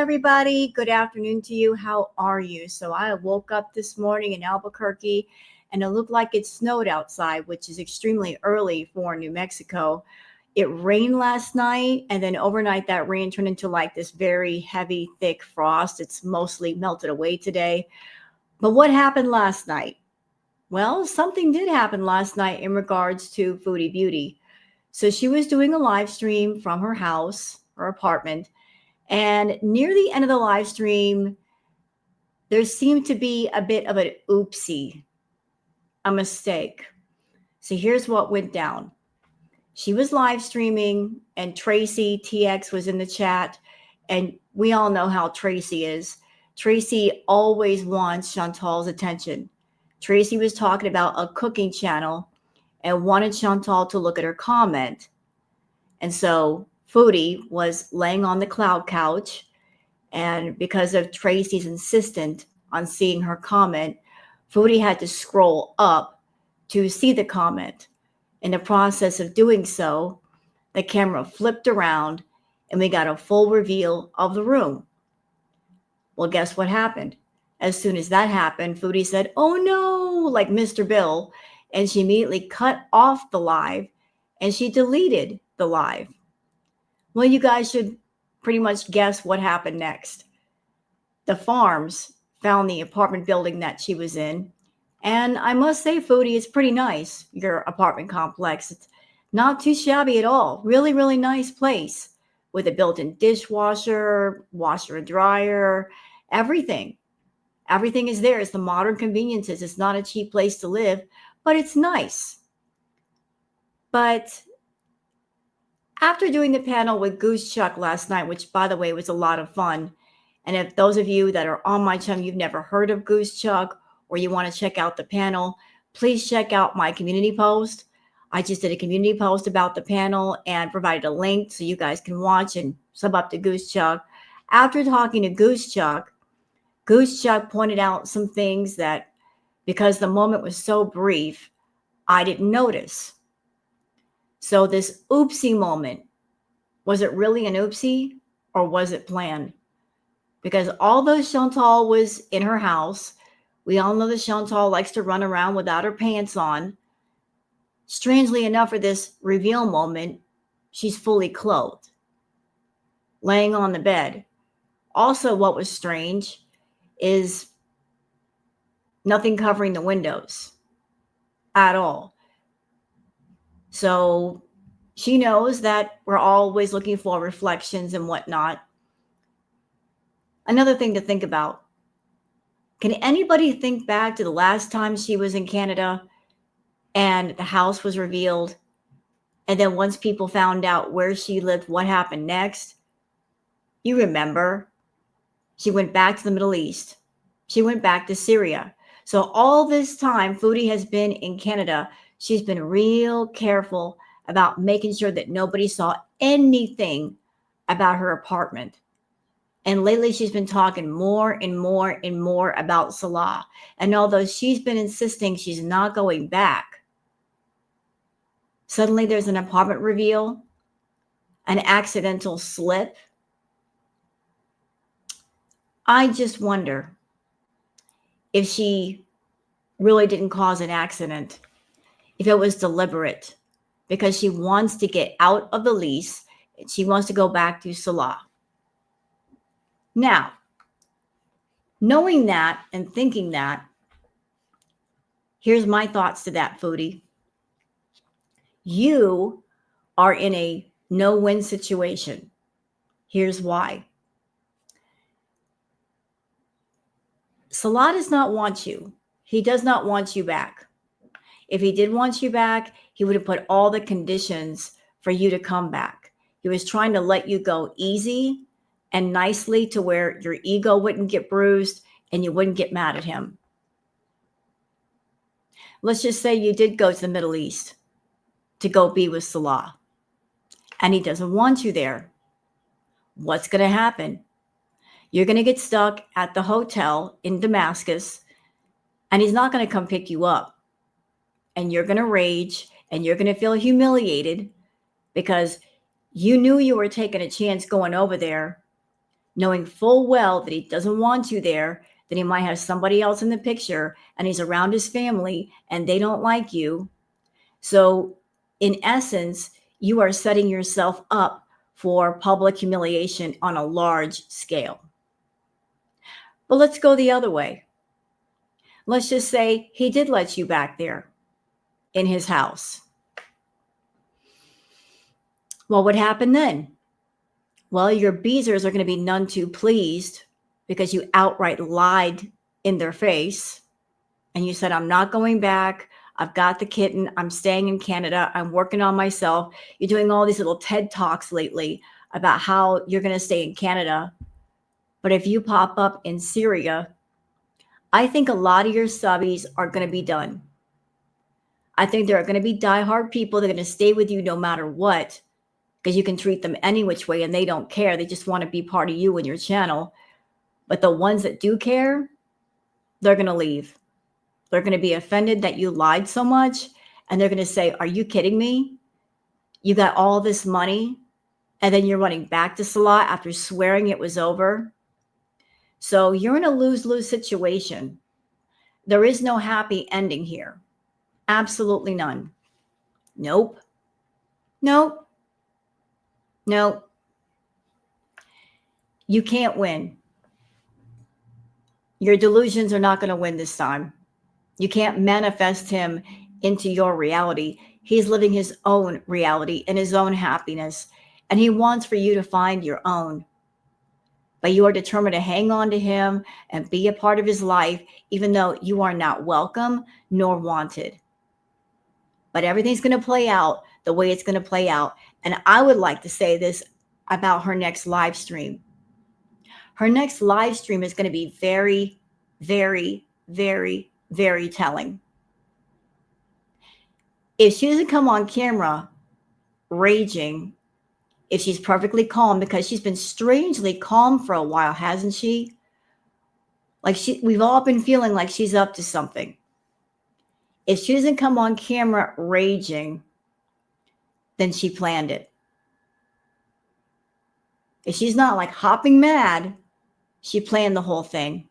everybody. Good afternoon to you. How are you? So, I woke up this morning in Albuquerque and it looked like it snowed outside, which is extremely early for New Mexico. It rained last night, and then overnight, that rain turned into like this very heavy, thick frost. It's mostly melted away today. But what happened last night? Well, something did happen last night in regards to Foodie Beauty. So, she was doing a live stream from her house, her apartment. And near the end of the live stream, there seemed to be a bit of an oopsie, a mistake. So here's what went down. She was live streaming, and Tracy TX was in the chat. And we all know how Tracy is. Tracy always wants Chantal's attention. Tracy was talking about a cooking channel and wanted Chantal to look at her comment. And so Foodie was laying on the cloud couch. And because of Tracy's insistence on seeing her comment, Foodie had to scroll up to see the comment. In the process of doing so, the camera flipped around and we got a full reveal of the room. Well, guess what happened? As soon as that happened, Foodie said, "Oh no," like Mr. Bill, and she immediately cut off the live and she deleted the live. Well, you guys should pretty much guess what happened next. The farms found the apartment building that she was in. And I must say, Foodie, it's pretty nice, your apartment complex. It's not too shabby at all. Really, really nice place with a built-in dishwasher, washer and dryer, everything. Everything is there. It's the modern conveniences. It's not a cheap place to live, but it's nice. But after doing the panel with Goose Chuck last night, which, by the way, was a lot of fun, and if those of you that are on my channel, you've never heard of Goose Chuck or you want to check out the panel, please check out my community post. I just did a community post about the panel and provided a link so you guys can watch and sub up to Goose Chuck. After talking to Goose Chuck pointed out some things that, because the moment was so brief, I didn't notice. So this oopsie moment, was it really an oopsie or was it planned? Because although Chantal was in her house, we all know that Chantal likes to run around without her pants on. Strangely enough, for this reveal moment, she's fully clothed, laying on the bed. Also, what was strange is nothing covering the windows at all. So she knows that we're always looking for reflections and whatnot. Another thing to think about. Can anybody think back to the last time she was in Canada and the house was revealed? And then once people found out where she lived, what happened next? You remember, she went back to the Middle East. She went back to Syria. So all this time, Foodie has been in Canada. She's been real careful about making sure that nobody saw anything about her apartment. And lately, she's been talking more and more and more about Salah. And although she's been insisting she's not going back, suddenly there's an apartment reveal, an accidental slip. I just wonder if she really didn't cause an accident, if it was deliberate, because she wants to get out of the lease and she wants to go back to Salah. Now, knowing that and thinking that, here's my thoughts to that, Foodie. You are in a no-win situation. Here's why. Salah does not want you. He does not want you back. If he did want you back, he would have put all the conditions for you to come back. He was trying to let you go easy and nicely to where your ego wouldn't get bruised and you wouldn't get mad at him. Let's just say you did go to the Middle East to go be with Salah, and he doesn't want you there. What's going to happen? You're going to get stuck at the hotel in Damascus, and he's not going to come pick you up. And you're going to rage, and you're going to feel humiliated because you knew you were taking a chance going over there. knowing full well that he doesn't want you there, that he might have somebody else in the picture and he's around his family and they don't like you. So, in essence, you are setting yourself up for public humiliation on a large scale. But let's go the other way. Let's just say he did let you back there in his house. Well, what happened then? Well, your beezers are going to be none too pleased because you outright lied in their face. And you said, I'm not going back. I've got the kitten. I'm staying in Canada. I'm working on myself. You're doing all these little TED Talks lately about how you're going to stay in Canada. But if you pop up in Syria, I think a lot of your subbies are going to be done. I think there are going to be diehard people that are going to stay with you no matter what, because you can treat them any which way and they don't care. They just want to be part of you and your channel. But the ones that do care, they're going to leave. They're going to be offended that you lied so much. And they're going to say, are you kidding me? You got all this money and then you're running back to Salah after swearing it was over. So you're in a lose-lose situation. There is no happy ending here. Absolutely none. Nope. Nope. Nope. You can't win. Your delusions are not going to win this time. You can't manifest him into your reality. He's living his own reality and his own happiness. And he wants for you to find your own. But you are determined to hang on to him and be a part of his life, even though you are not welcome nor wanted. But everything's going to play out the way it's going to play out. And I would like to say this about her next live stream. Her next live stream is going to be very, very, very, very telling. If she doesn't come on camera raging, if she's perfectly calm, because she's been strangely calm for a while, hasn't she? Like we've all been feeling like she's up to something. If she doesn't come on camera raging, then she planned it. If she's not like hopping mad, she planned the whole thing.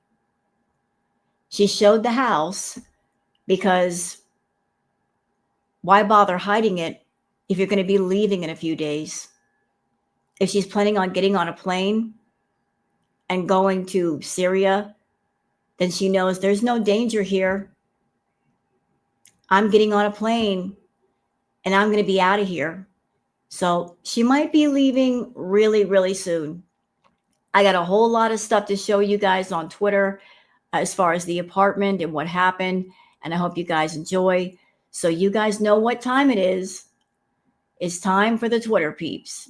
She showed the house because why bother hiding it if you're going to be leaving in a few days? If she's planning on getting on a plane and going to Syria, then she knows there's no danger here. I'm getting on a plane and I'm going to be out of here. So she might be leaving really, really soon. I got a whole lot of stuff to show you guys on Twitter as far as the apartment and what happened. And I hope you guys enjoy. So you guys know what time it is. It's time for the Twitter peeps.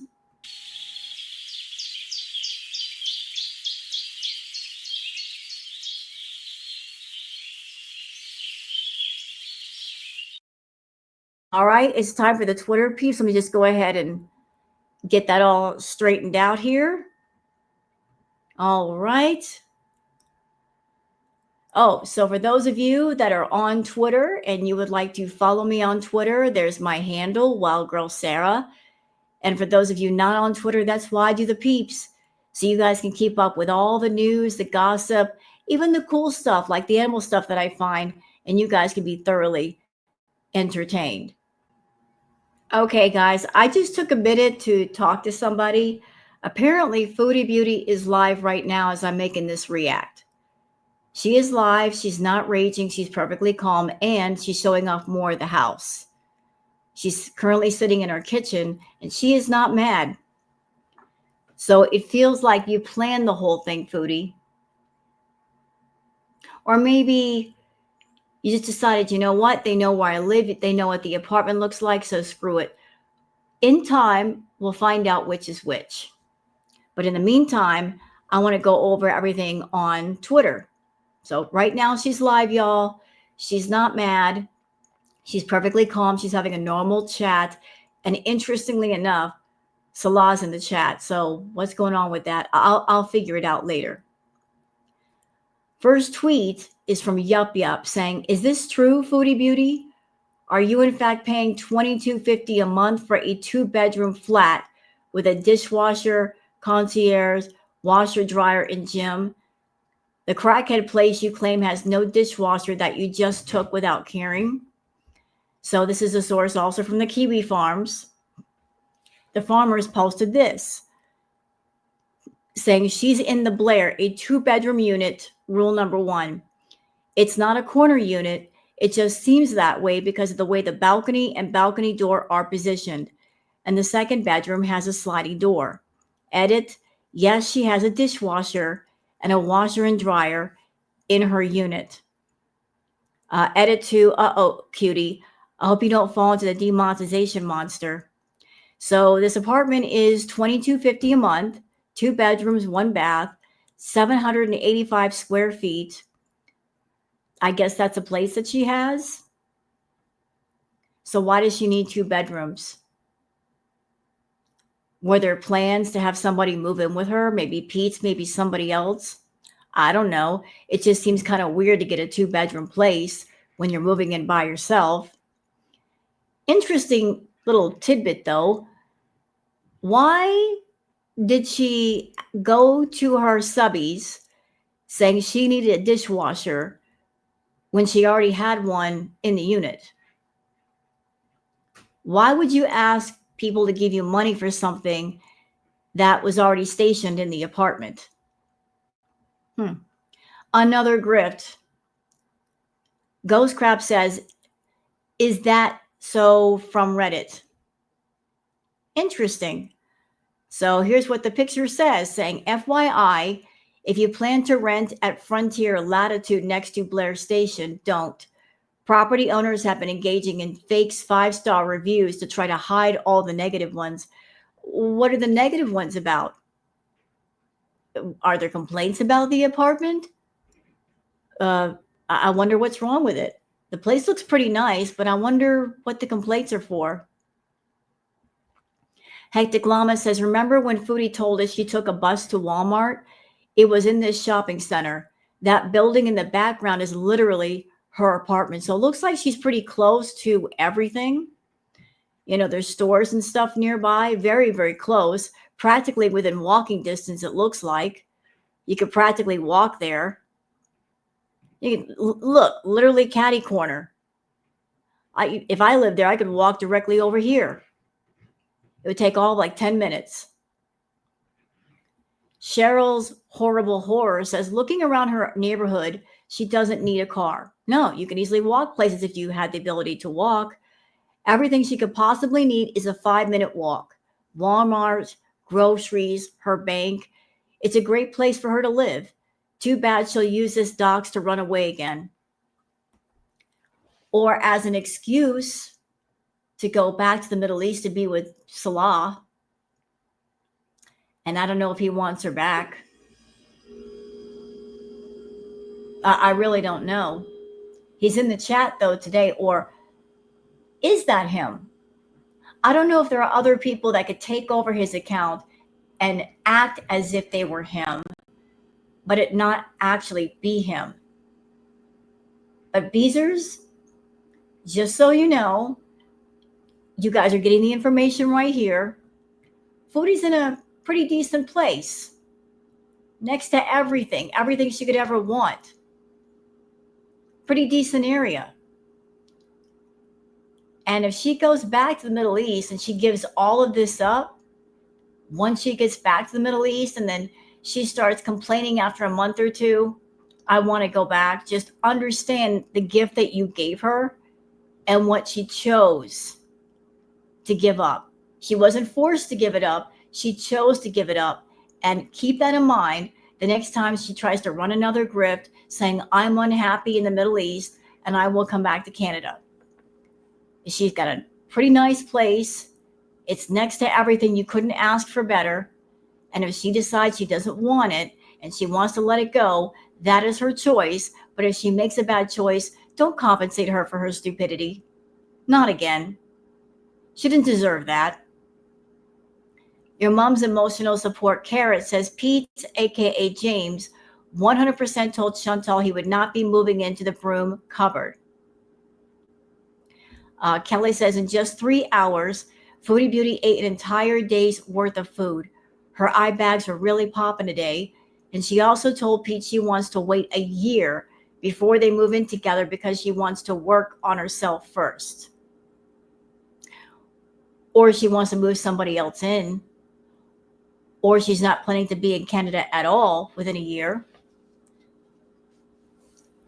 All right, it's time for the Twitter peeps. Let me just go ahead and get that all straightened out here. All right. Oh, so for those of you that are on Twitter and you would like to follow me on Twitter, there's my handle, Wild Girl Sarah. And for those of you not on Twitter, that's why I do the peeps. So you guys can keep up with all the news, the gossip, even the cool stuff like the animal stuff that I find, and you guys can be thoroughly entertained. Okay, guys, I just took a minute to talk to somebody. Apparently, Foodie Beauty is live right now as I'm making this react. She is live. She's not raging. She's perfectly calm, and she's showing off more of the house. She's currently sitting in her kitchen, and she is not mad. So it feels like you planned the whole thing, Foodie. Or maybe you just decided, you know what? They know where I live. They know what the apartment looks like, so screw it. In time, we'll find out which is which. But in the meantime, I want to go over everything on Twitter. So right now she's live, y'all. She's not mad. She's perfectly calm. She's having a normal chat. And interestingly enough, Salah's in the chat. So what's going on with that? I'll figure it out later. First tweet is from Yup Yup saying, is this true, Foodie Beauty? Are you in fact paying $22.50 a month for a 2-bedroom flat with a dishwasher, concierge, washer, dryer, and gym. The crackhead place you claim has no dishwasher that you just took without caring. So this is a source also from the Kiwi Farms. The farmers posted this, saying she's in the Blair, a 2-bedroom unit. Rule number 1. It's not a corner unit. It just seems that way because of the way the balcony and balcony door are positioned. And the second bedroom has a sliding door. Edit, yes, she has a dishwasher and a washer and dryer in her unit. Edit 2, cutie, I hope you don't fall into the demonetization monster. So this apartment is $22.50 a month, 2 bedrooms, 1 bath, 785 square feet. I guess that's a place that she has. So why does she need 2 bedrooms? Were there plans to have somebody move in with her? Maybe Pete's, maybe somebody else? I don't know. It just seems kind of weird to get a 2-bedroom place when you're moving in by yourself. Interesting little tidbit though. Why did she go to her subbies saying she needed a dishwasher when she already had one in the unit? Why would you ask people to give you money for something that was already stationed in the apartment? Another grift. Ghost Crab says, is that so, from Reddit? Interesting. So here's what the picture says, saying, FYI, if you plan to rent at Frontier Latitude next to Blair Station, don't. Property owners have been engaging in fake 5-star reviews to try to hide all the negative ones. What are the negative ones about? Are there complaints about the apartment? I wonder what's wrong with it. The place looks pretty nice, but I wonder what the complaints are for. Hectic Llama says, remember when Foodie told us she took a bus to Walmart? It was in this shopping center. That building in the background is literally her apartment. So it looks like she's pretty close to everything. You know, there's stores and stuff nearby, very, very close, practically within walking distance, it looks like. You could practically walk there. You can, look, literally catty corner. If I lived there, I could walk directly over here. It would take all like 10 minutes. Cheryl's Horrible Horror says, looking around her neighborhood, she doesn't need a car. No, you can easily walk places if you had the ability to walk. Everything she could possibly need is a 5-minute walk. Walmart, groceries, her bank. It's a great place for her to live. Too bad she'll use this dox to run away again. Or as an excuse to go back to the Middle East to be with Salah. And I don't know if he wants her back. I really don't know. He's in the chat though today, or is that him? I don't know if there are other people that could take over his account and act as if they were him, but it not actually be him. But Beezers, just so you know, you guys are getting the information right here. Foodie's in a pretty decent place. Next to everything she could ever want. Pretty decent area. And if she goes back to the Middle East and she gives all of this up, once she gets back to the Middle East and then she starts complaining after a month or two, I want to go back. Just understand the gift that you gave her and what she chose to give up. She wasn't forced to give it up. She chose to give it up. And keep that in mind the next time she tries to run another grift saying, I'm unhappy in the Middle East and I will come back to Canada. She's got a pretty nice place. It's next to everything. You couldn't ask for better. And if she decides she doesn't want it and she wants to let it go, that is her choice. But if she makes a bad choice, don't compensate her for her stupidity. Not again. She didn't deserve that. Your mom's emotional support carrot says Pete, aka James, 100% told Chantal he would not be moving into the broom cupboard. Kelly says in just 3 hours, Foodie Beauty ate an entire day's worth of food. Her eye bags are really popping today. And she also told Pete she wants to wait a year before they move in together because she wants to work on herself first. Or she wants to move somebody else in. Or she's not planning to be in Canada at all within a year.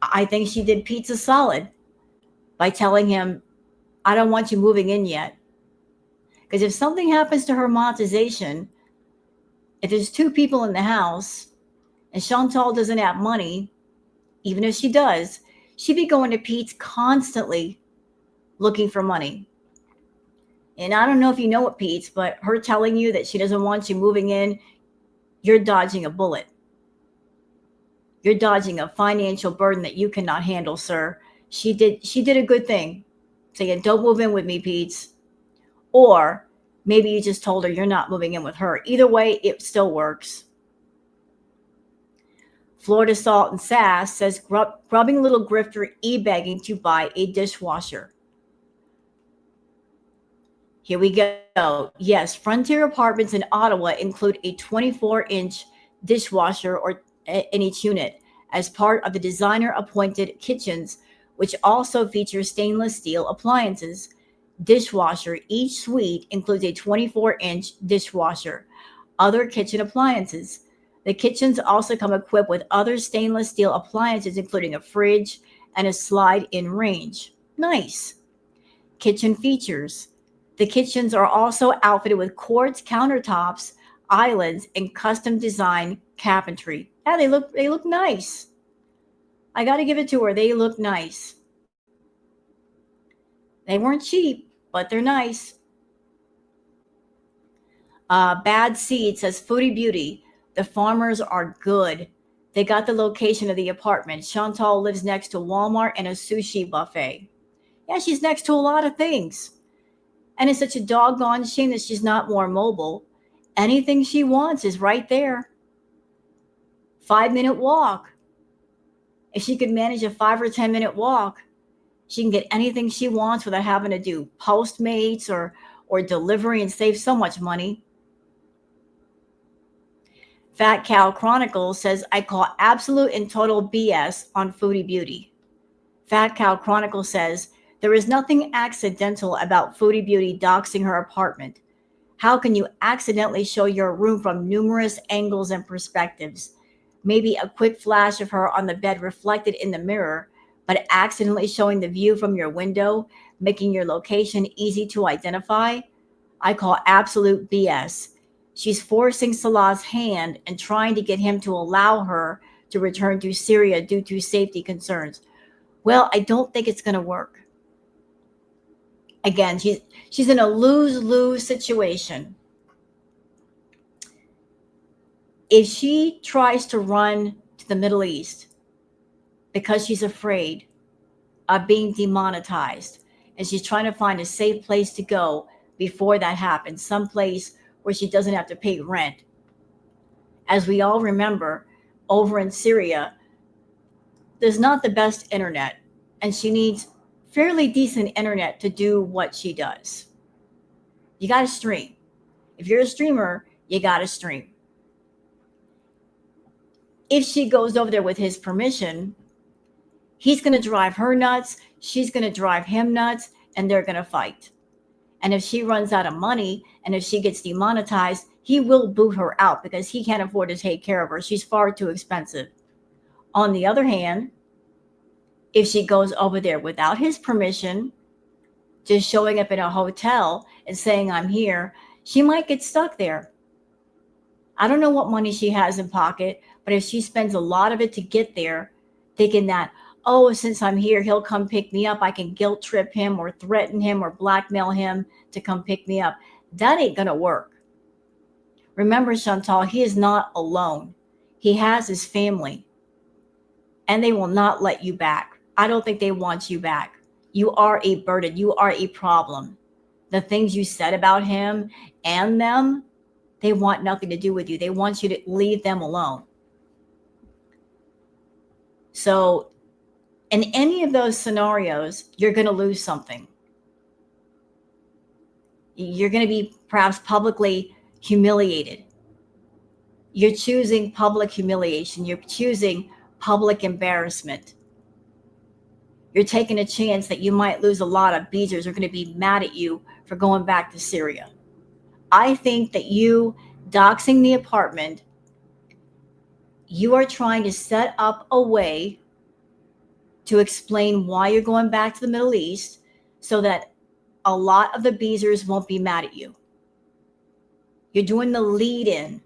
I think she did Pete a solid by telling him, I don't want you moving in yet. Because if something happens to her monetization, if there's two people in the house and Chantal doesn't have money, even if she does, she'd be going to Pete's constantly looking for money. And I don't know if you know what Pete's, but her telling you that she doesn't want you moving in, you're dodging a bullet. You're dodging a financial burden that you cannot handle, sir. She did a good thing, saying, don't move in with me, Pete's. Or maybe you just told her you're not moving in with her. Either way, it still works. Florida Salt and Sass says grubbing little grifter e-begging to buy a dishwasher. Here we go. Yes, Frontier Apartments in Ottawa include a 24-inch dishwasher in each unit as part of the designer-appointed kitchens, which also feature stainless steel appliances. Dishwasher. Each suite includes a 24-inch dishwasher. Other kitchen appliances. The kitchens also come equipped with other stainless steel appliances, including a fridge and a slide-in range. Nice. Kitchen features. The kitchens are also outfitted with quartz countertops, islands, and custom design cabinetry. Yeah, they look nice. I got to give it to her. They look nice. They weren't cheap, but they're nice. Bad Seed says Foodie Beauty. The farmers are good. They got the location of the apartment. Chantal lives next to Walmart and a sushi buffet. Yeah, she's next to a lot of things. And it's such a doggone shame that she's not more mobile. Anything she wants is right there. 5-minute walk. If she could manage a 5 or 10-minute walk, she can get anything she wants without having to do Postmates or delivery and save so much money. Fat Cow Chronicles says, I call absolute and total BS on Foodie Beauty. Fat Cow Chronicles says, there is nothing accidental about Foodie Beauty doxing her apartment. How can you accidentally show your room from numerous angles and perspectives? Maybe a quick flash of her on the bed reflected in the mirror, but accidentally showing the view from your window, making your location easy to identify? I call absolute BS. She's forcing Salah's hand and trying to get him to allow her to return to Syria due to safety concerns. Well, I don't think it's going to work. Again, she's in a lose-lose situation. If she tries to run to the Middle East because she's afraid of being demonetized and she's trying to find a safe place to go before that happens, someplace where she doesn't have to pay rent. As we all remember, over in Syria, there's not the best internet, and she needs fairly decent internet to do what she does. You got to stream. If you're a streamer, you got to stream. If she goes over there with his permission, he's going to drive her nuts, she's going to drive him nuts, and they're going to fight. And if she runs out of money and if she gets demonetized, he will boot her out because he can't afford to take care of her. She's far too expensive. On the other hand, if she goes over there without his permission, just showing up in a hotel and saying, I'm here, she might get stuck there. I don't know what money she has in pocket, but if she spends a lot of it to get there, thinking that, oh, since I'm here, he'll come pick me up, I can guilt trip him or threaten him or blackmail him to come pick me up. That ain't going to work. Remember, Chantal, he is not alone. He has his family, and they will not let you back. I don't think they want you back. You are a burden. You are a problem. The things you said about him and them, they want nothing to do with you. They want you to leave them alone. So in any of those scenarios, you're going to lose something. You're going to be perhaps publicly humiliated. You're choosing public humiliation. You're choosing public embarrassment. You're taking a chance that you might lose a lot of beezers are going to be mad at you for going back to Syria. I think that you doxing the apartment, you are trying to set up a way to explain why you're going back to the Middle East so that a lot of the beezers won't be mad at you. You're doing the lead in.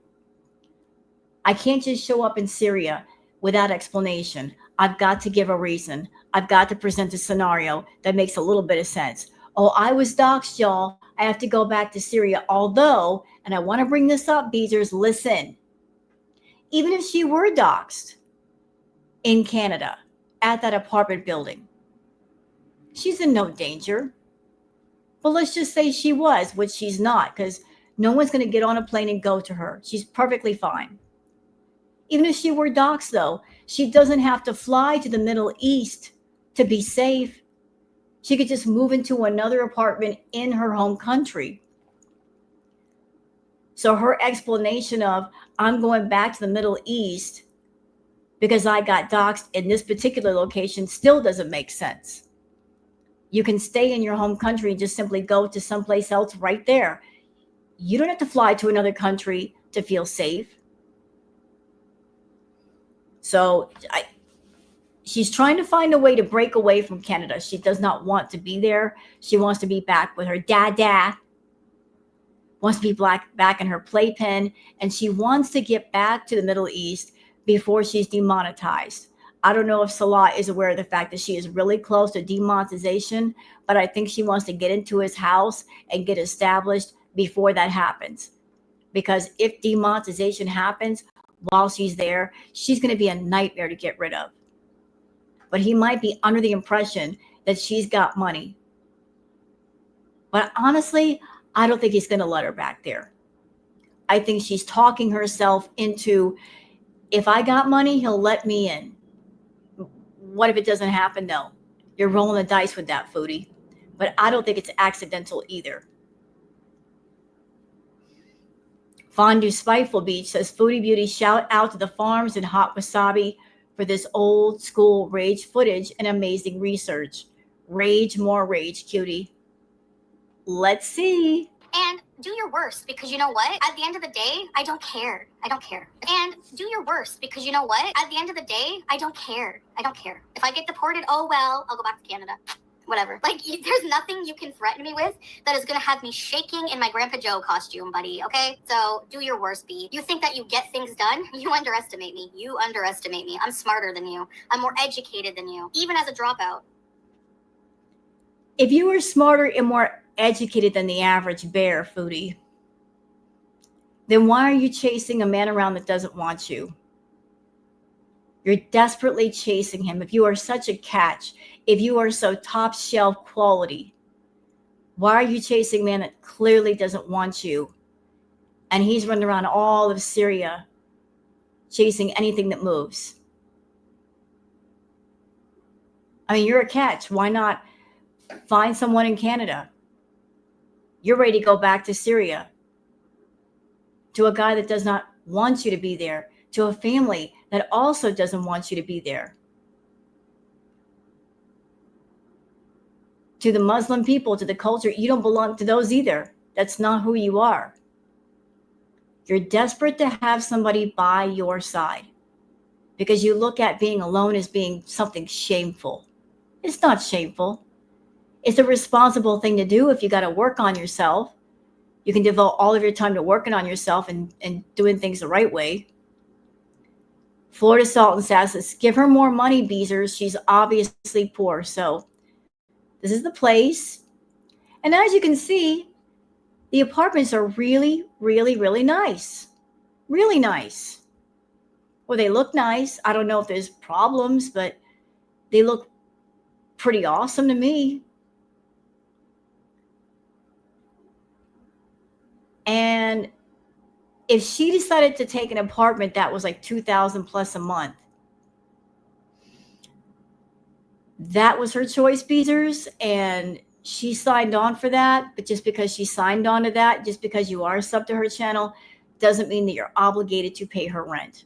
I can't just show up in Syria without explanation. I've got to give a reason. I've got to present a scenario that makes a little bit of sense. Oh, I was doxxed, y'all. I have to go back to Syria. Although, and I want to bring this up, beezers, listen. Even if she were doxxed in Canada at that apartment building, she's in no danger. But let's just say she was, which she's not, because no one's going to get on a plane and go to her. She's perfectly fine. Even if she were doxxed, though, she doesn't have to fly to the Middle East to be safe. She could just move into another apartment in her home country. So her explanation of, I'm going back to the Middle East because I got doxxed in this particular location still doesn't make sense. You can stay in your home country and just simply go to someplace else right there. You don't have to fly to another country to feel safe. So she's trying to find a way to break away from Canada. She does not want to be there. She wants to be back with her dad, wants to be back in her playpen, and she wants to get back to the Middle East before she's demonetized. I don't know if Salah is aware of the fact that she is really close to demonetization, but I think she wants to get into his house and get established before that happens. Because if demonetization happens while she's there, she's going to be a nightmare to get rid of. But he might be under the impression that she's got money. But honestly, I don't think he's going to let her back there. I think she's talking herself into, if I got money, he'll let me in. What if it doesn't happen? No. You're rolling the dice with that, Foodie. But I don't think it's accidental either. Fondue Spiteful Beach says, Foodie Beauty, shout out to the farms and Hot Wasabi for this old school rage footage and amazing research. Rage, more rage, cutie. Let's see. And do your worst, because you know what? At the end of the day, I don't care. I don't care. And do your worst, because you know what? At the end of the day, I don't care. I don't care. If I get deported, oh well, I'll go back to Canada. Whatever. Like, there's nothing you can threaten me with that is going to have me shaking in my Grandpa Joe costume, buddy, okay? So do your worst, B. You think that you get things done? You underestimate me. You underestimate me. I'm smarter than you. I'm more educated than you, even as a dropout. If you were smarter and more educated than the average bear, Foodie, then why are you chasing a man around that doesn't want you? You're desperately chasing him. If you are such a catch, if you are so top shelf quality, why are you chasing a man that clearly doesn't want you? And he's running around all of Syria chasing anything that moves. I mean, you're a catch. Why not find someone in Canada? You're ready to go back to Syria, to a guy that does not want you to be there, to a family that also doesn't want you to be there, to the Muslim people, to the culture. You don't belong to those either. That's not who you are. You're desperate to have somebody by your side because you look at being alone as being something shameful. It's not shameful. It's a responsible thing to do if you got to work on yourself. You can devote all of your time to working on yourself and doing things the right way. Florida Salt and Sass says, give her more money, Beezers. She's obviously poor. So this is the place. And as you can see, the apartments are really, really, really nice. Really nice. Well, they look nice. I don't know if there's problems, but they look pretty awesome to me. And if she decided to take an apartment that was like $2,000 plus a month, that was her choice, Beezers, and she signed on for that. But just because she signed on to that, just because you are a sub to her channel, doesn't mean that you're obligated to pay her rent.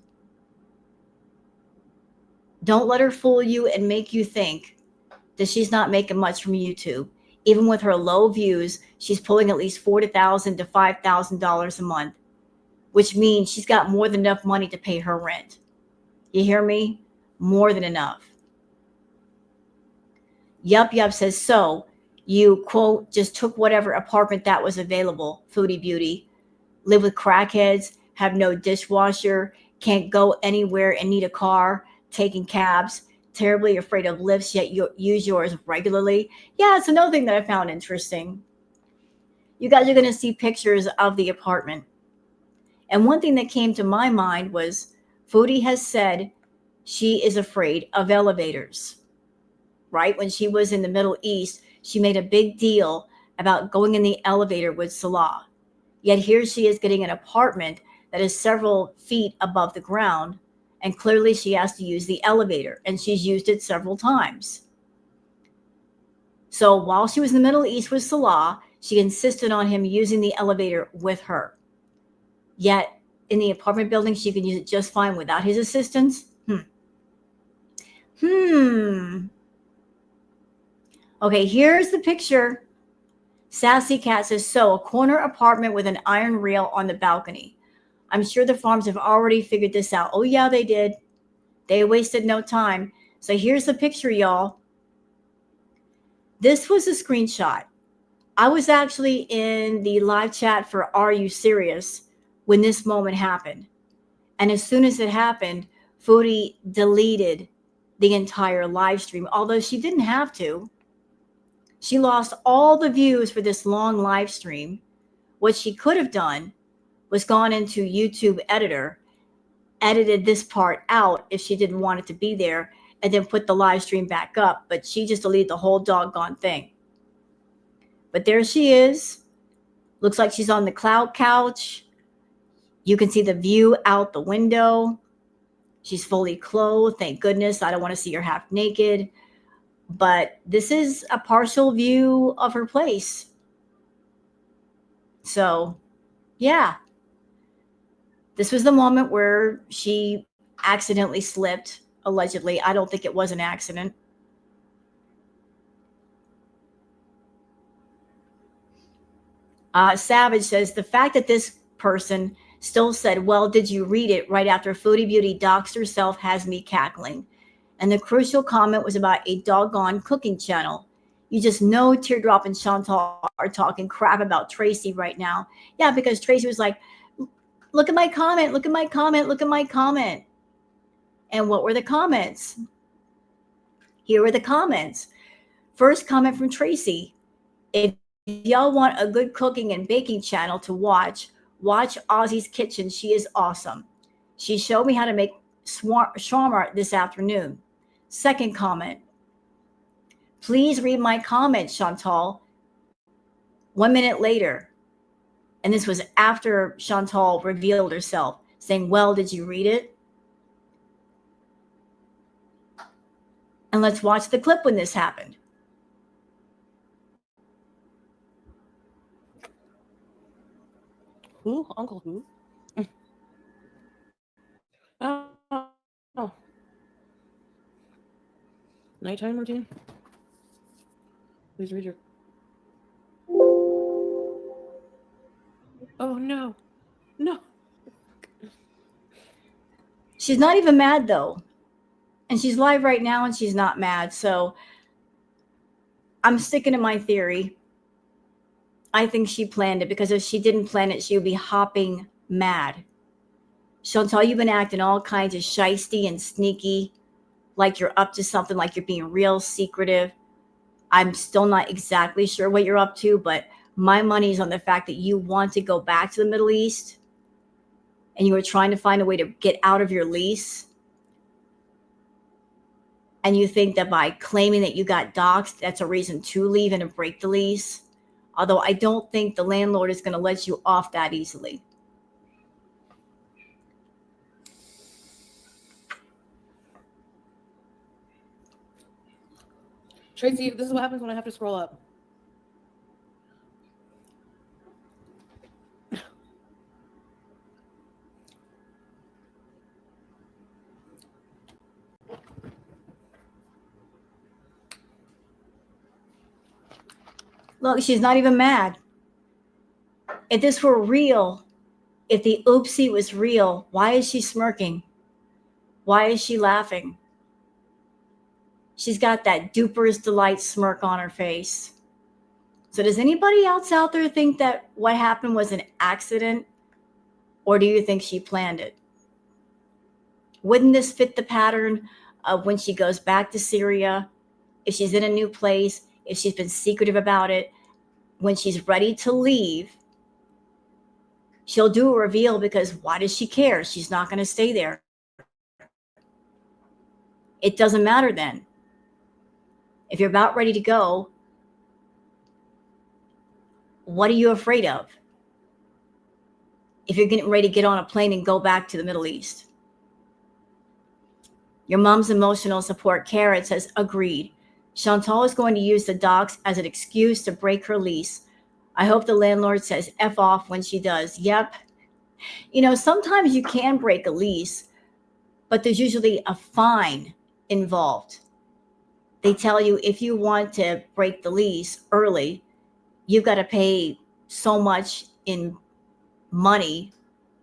Don't let her fool you and make you think that she's not making much from YouTube. Even with her low views, she's pulling at least $40,000 to $5,000 a month, which means she's got more than enough money to pay her rent. You hear me? More than enough. Yup says, so you, quote, just took whatever apartment that was available, Foodie Beauty, live with crackheads, have no dishwasher, can't go anywhere and need a car, taking cabs, terribly afraid of lifts, yet you use yours regularly. Yeah, it's another thing that I found interesting. You guys are going to see pictures of the apartment. And one thing that came to my mind was Foodie has said she is afraid of elevators, right? When she was in the Middle East, she made a big deal about going in the elevator with Salah. Yet here she is getting an apartment that is several feet above the ground, and clearly she has to use the elevator, and she's used it several times. So while she was in the Middle East with Salah, she insisted on him using the elevator with her. Yet in the apartment building, she can use it just fine without his assistance. Okay, here's the picture. Sassy Cat says, so a corner apartment with an iron rail on the balcony. I'm sure the farms have already figured this out. Oh, yeah, they did. They wasted no time. So here's the picture, y'all. This was a screenshot. I was actually in the live chat for Are You Serious when this moment happened. And as soon as it happened, Foodie deleted the entire live stream, although she didn't have to. She lost all the views for this long live stream. What she could have done was gone into YouTube editor, edited this part out if she didn't want it to be there, and then put the live stream back up. But she just deleted the whole doggone thing. But there she is. Looks like she's on the cloud couch. You can see the view out the window. She's fully clothed. Thank goodness. I don't want to see her half naked. But this is a partial view of her place. So, yeah. This was the moment where she accidentally slipped, allegedly. I don't think it was an accident. Savage says, the fact that this person still said, well, did you read it right after Foodie Beauty doxed herself has me cackling. And the crucial comment was about a doggone cooking channel. You just know Teardrop and Chantal are talking crap about Tracy right now. Yeah, because Tracy was like, look at my comment, look at my comment, look at my comment. And what were the comments? Here were the comments. First comment from Tracy. If y'all want a good cooking and baking channel to watch Ozzy's Kitchen. She is awesome. She showed me how to make shawarma this afternoon. Second comment. Please read my comment, Chantal. 1 minute later. And this was after Chantal revealed herself, saying, well, did you read it? And let's watch the clip when this happened. Who? Uncle who? Oh. Nighttime routine? Please read your... Oh, no. No. She's not even mad, though. And she's live right now, and she's not mad. So I'm sticking to my theory. I think she planned it, because if she didn't plan it, she would be hopping mad. Chantal, you've been acting all kinds of shisty and sneaky, like you're up to something, like you're being real secretive. I'm still not exactly sure what you're up to, but my money is on the fact that you want to go back to the Middle East and you were trying to find a way to get out of your lease. And you think that by claiming that you got doxxed, that's a reason to leave and to break the lease. Although I don't think the landlord is going to let you off that easily. Tracy, this is what happens when I have to scroll up. Look, she's not even mad. If this were real, if the oopsie was real, why is she smirking? Why is she laughing? She's got that duper's delight smirk on her face. So does anybody else out there think that what happened was an accident? Or do you think she planned it? Wouldn't this fit the pattern of when she goes back to Syria? If she's in a new place, if she's been secretive about it, when she's ready to leave, she'll do a reveal, because why does she care? She's not going to stay there. It doesn't matter then. If you're about ready to go, what are you afraid of? If you're getting ready to get on a plane and go back to the Middle East. Your mom's emotional support, Carrot, says, agreed. Chantal is going to use the docs as an excuse to break her lease. I hope the landlord says F off when she does. Yep. You know, sometimes you can break a lease, but there's usually a fine involved. They tell you if you want to break the lease early, you've got to pay so much in money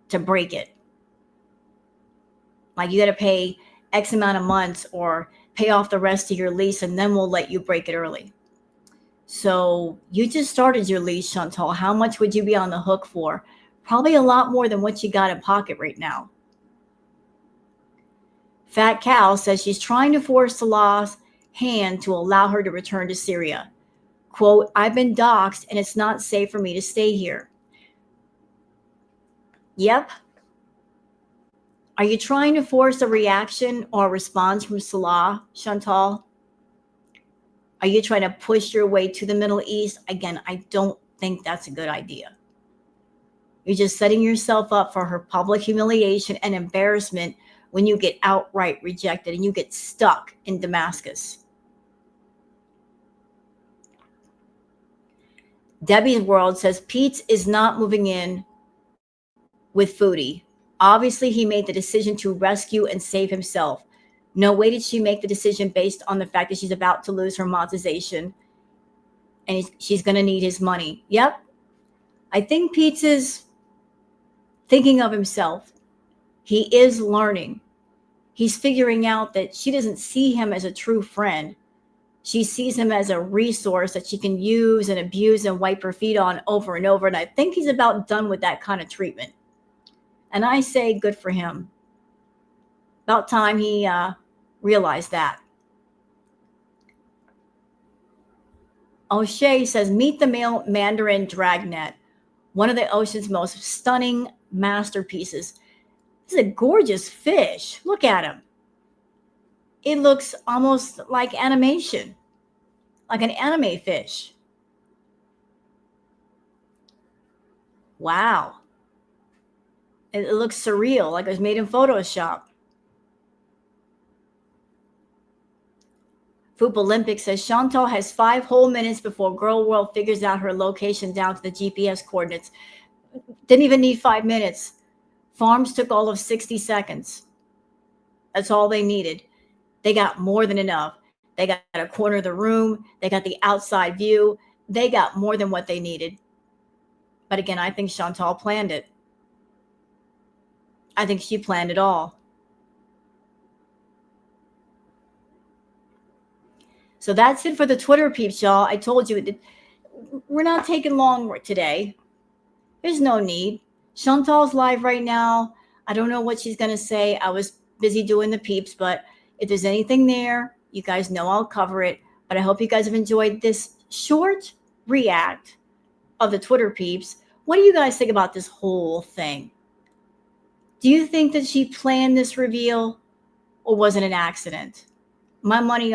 to break it. Like you got to pay X amount of months or pay off the rest of your lease, and then we'll let you break it early. So you just started your lease, Chantal. How much would you be on the hook for? Probably a lot more than what you got in pocket right now. Fat Cow says she's trying to force Salah's hand to allow her to return to Syria. Quote, I've been doxxed and it's not safe for me to stay here. Yep. Are you trying to force a reaction or a response from Salah, Chantal? Are you trying to push your way to the Middle East? Again, I don't think that's a good idea. You're just setting yourself up for her public humiliation and embarrassment when you get outright rejected and you get stuck in Damascus. Debbie's World says Peeps is not moving in with Foodie. Obviously, he made the decision to rescue and save himself. No way did she make the decision based on the fact that she's about to lose her monetization and she's going to need his money. Yep. I think Peeps is thinking of himself. He is learning. He's figuring out that she doesn't see him as a true friend. She sees him as a resource that she can use and abuse and wipe her feet on over and over. And I think he's about done with that kind of treatment. And I say good for him. About time he realized that. O'Shea says, meet the male Mandarin dragnet, one of the ocean's most stunning masterpieces. This is a gorgeous fish. Look at him. It looks almost like animation, like an anime fish. Wow. It looks surreal, like it was made in Photoshop. Foop Olympic says Chantal has 5 whole minutes before Girl World figures out her location down to the GPS coordinates. Didn't even need 5 minutes. Farms took all of 60 seconds. That's all they needed. They got more than enough. They got a corner of the room. They got the outside view. They got more than what they needed. But again, I think Chantal planned it. I think she planned it all. So that's it for the Twitter peeps, y'all. I told you, we're not taking long today. There's no need. Chantal's live right now. I don't know what she's going to say. I was busy doing the peeps, but if there's anything there, you guys know I'll cover it. But I hope you guys have enjoyed this short react of the Twitter peeps. What do you guys think about this whole thing? Do you think that she planned this reveal or was it an accident? My money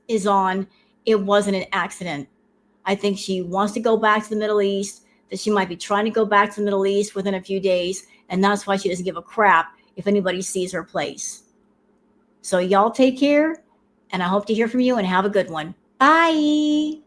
is on it wasn't an accident. I think she wants to go back to the Middle East, that she might be trying to go back to the Middle East within a few days, and that's why she doesn't give a crap if anybody sees her place. So y'all take care, and I hope to hear from you and have a good one. Bye.